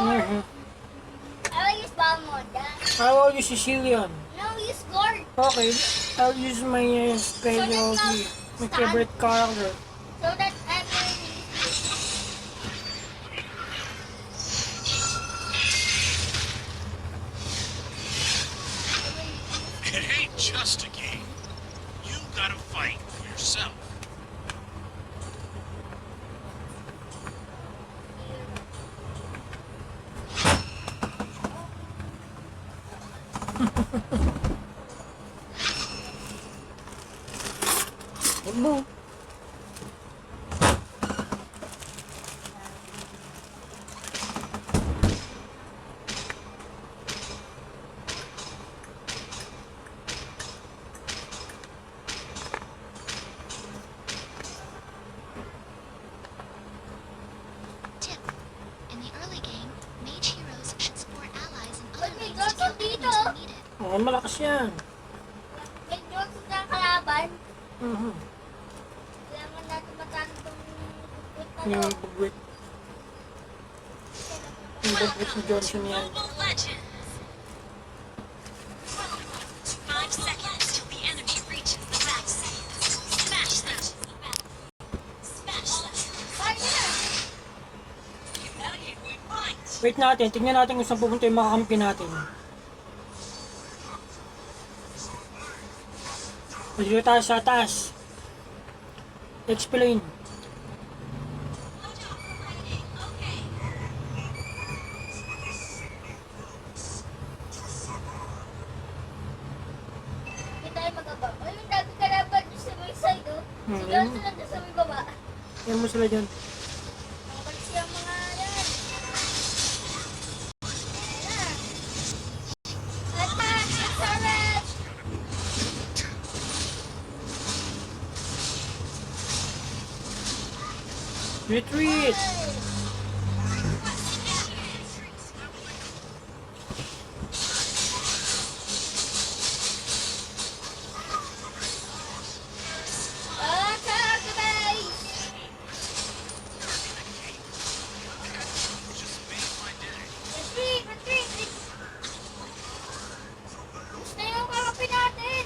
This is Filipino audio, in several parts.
Mm-hmm. I will use Balmoda. I will use Sicilian. No, use Gord. Okay, I'll use my spell, my favorite character. So that I will It ain't just a game. You gotta fight for yourself. Huwag mo. Tip: in the early game, mage heroes should support allies and other But may lanes to Johnson kill dito. enemies when needed. Oh, malakas yan. may Johnson na kalaban. Mm-hmm. Kailangan natin matalo itong Yung bugwit. Yung bugwit ni Johnson yan. Mobile Legends. 5 seconds till the enemy reaches the vaccine. Smash them. Smash them. Evaluate we fight. Wait natin, tingnan natin kung saan pupunta yung makakampi natin. Dito tayo sa taas. Explain. Hindi tayo magabang. Ay, yung dami kalaban doon sa may side, oh. Si Johnson nandun sa may baba. Yan mo sila dyan. Nakabalik siya mga yan. Ayan na. Attack! Turret! Retreat! Attack the base! Just made my day. Retreat! Retreat! Gusto yung kakapin natin!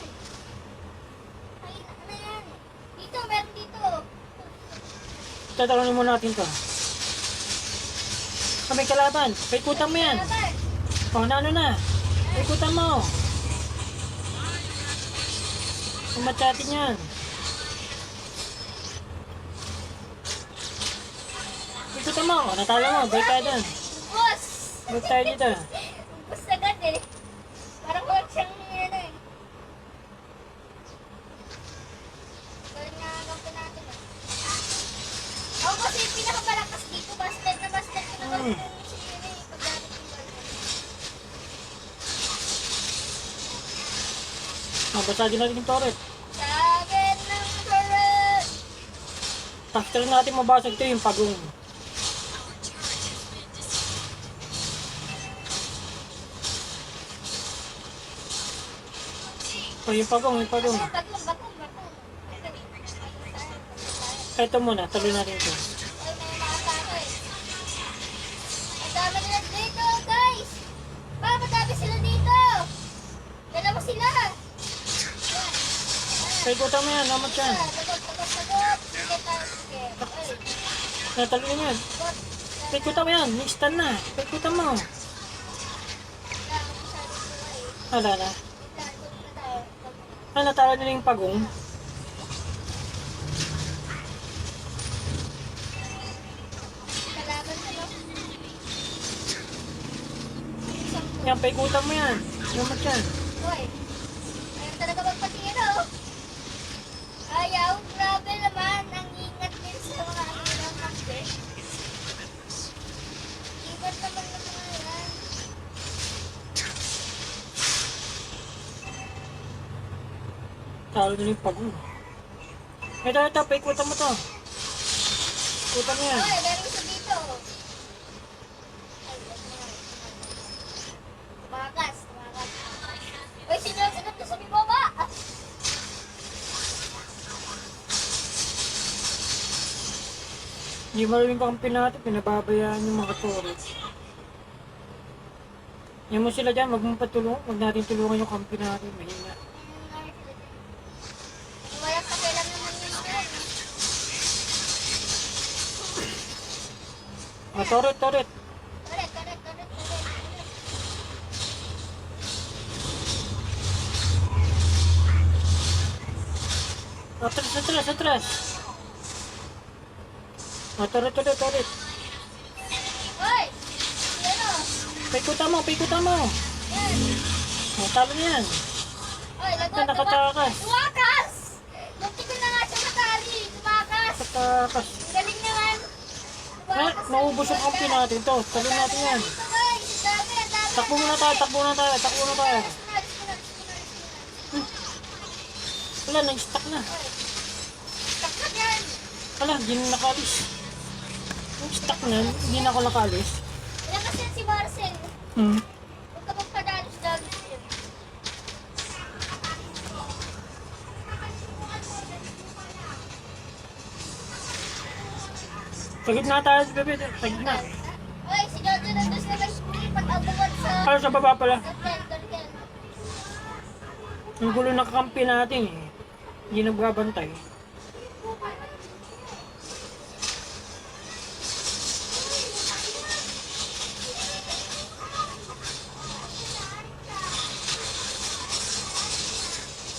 Ay, ano yan? Dito, meron dito. Tatalanin muna natin to. May kalaban. Paikutan mo yan. Kalaban. O, ano na? Paikutan mo. Umatsatin yan. Paikutan mo. O, natalo mo. Balik tayo dun. Boss! Balik tayo dito. Boss agad eh. Parang walang siyang ano eh. Kaya nga kampo natin eh. Ako kasi yung pinakamalakas dito. Bastard na bastard ko na kampo yung sinira eh. Pagdating yung balik. O, basagin natin yung turret. Sagin ng turret! After natin mabasag ito yung pagong. O, yung pagong, yung pagong. Batong, batong, batong. Ito muna, tuloy natin ito. Ay, may nakatake eh. Ang dami nila dito, guys! Pa, madami sila dito! Dalawa sila! Paikutan mo yan, namat yan. Sagot, sagot, sagot! Sige tayo, sige. Ay, Natalo yan. sagot. Paikutan mo yan, ni-stun na. Paikutan mo. Wala na. Ah, natalo nila yung pagong. Yan, paikutan mo yan. Namat yan. Ayaw talaga magpatingin oh. Ayaw, grabe naman. Ang ingat din sa mga hirang mag-fish. Ingat naman ng mga yan. Talo nila yung pagong. Ito, paikutan mo to. Paikutan mo yan. Ay, meron isa dito. Tumakas, tumakas. Uy, sinunod na sa may baba. Hindi maraming kampi natin, pinababayaan yung mga turret. Yan mo sila dyan, wag mong patulong, wag natin tulungan yung kampi natin, mahina. Wala pa kailan naman yun yan. Turret. Correct. Atras. Turret. Hoy! Ano? Paikutan mo. Yan. Talo na yan. Hoy, lagot. Nakatakas. Tumakas! Munti ko na nga siya matali. Tumakas. Takas. Ang galing naman. Tumakas. Maubos yung kampi natin to. Talo natin yan. Dito, guys. Ang dami. Takbo muna tayo. Wala, nag-stuck na. Takot yan. Wala, hindi na nakalis. Stuck na, hindi na ako nakalis. Wala kasi yan si Marcel. Hmm. Huwag ka magpadalos-dalos yun. Tagit na tayo, bebe. Tagit na. Hoy, si Jojo nandun sa pag-abuan sa... Ano sa baba pala? Defender yan. Ang gulo ng kampi natin eh. Hindi nagbabantay.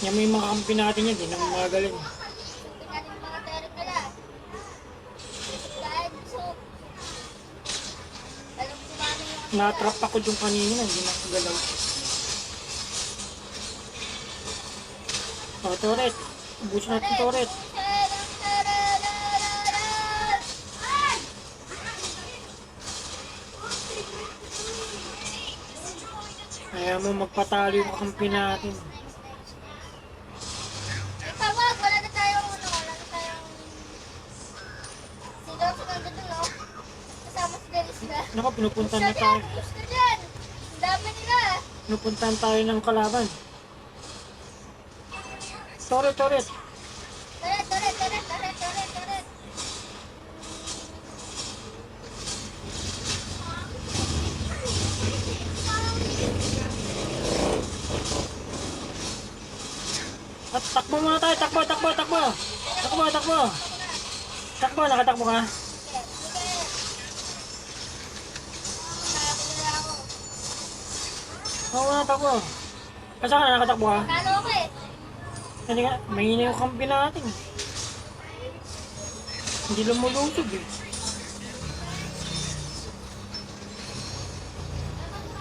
Yan may mga kampi natin yan, hindi na magaling. Sundin natin yung mga terek nila. Dahil gusto. Alam ko namin yung... Natrap ako yung kanina, hindi na kagalaw. Turret. Ubus natin turret. Kaya mo magpatalo yung kampi natin. Tawag, wala na tayong si Jojo nandun dun, no? Kasama si Dennis na. Naku, pinupuntan na Gusto tayo. dyan, gusto dyan. Ang dami nila. Pinupuntan tayo ng kalaban. Turret. Taret. At takbo muna tayo, takbo. Takbo, nakatakbo ka. Oo, takbo. Saan ka nakatakbo ka? Kalo ko eh. Hindi nga, mahina yung kampi natin. Hindi lumulusog eh.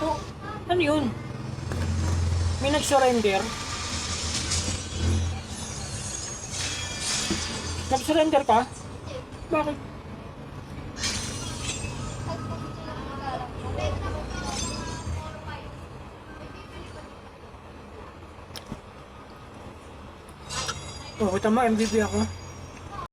Oh, ano yun? May nag-surrender? Nag-surrender ka? Bakit? Oh, tama, MVP ako.